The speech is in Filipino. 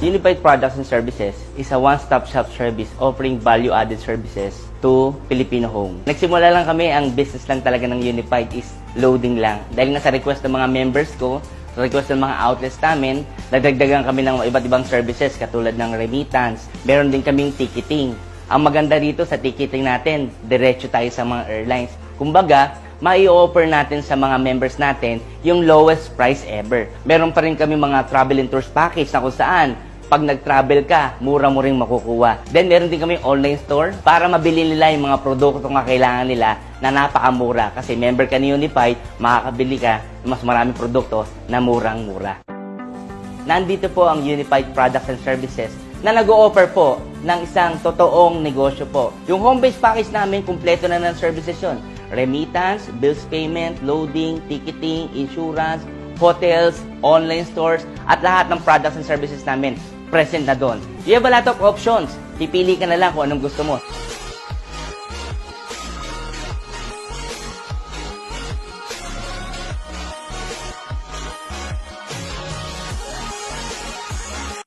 Unified Products and Services is a one-stop shop service offering value-added services to Filipino home. Nagsimula lang kami, ang business lang talaga ng Unified is loading lang. Dahil nga sa request ng mga members ko, sa request ng mga outlets namin, nadagdagan kami ng iba't ibang services katulad ng remittance. Meron din kaming ticketing. Ang maganda rito sa ticketing natin, diretso tayo sa mga airlines. Kumbaga, mai-offer natin sa mga members natin yung lowest price ever. Meron pa rin kami mga travel and tours package na kung saan pag nag-travel ka, mura mo rin makukuha. Then meron din kami online store para mabili nila yung mga produkto na kailangan nila na napakamura. Kasi member ka ni Unified, makakabili ka ng mas maraming produkto na murang-mura. Nandito po ang Unified Products and Services na nag-o-offer po ng isang totoong negosyo po. Yung home-based package namin, kumpleto na ng services yun. Remittance, bills payment, loading, ticketing, insurance, hotels, online stores, at lahat ng products and services namin present na doon. You have a lot of options. Pipili ka na lang kung anong gusto mo.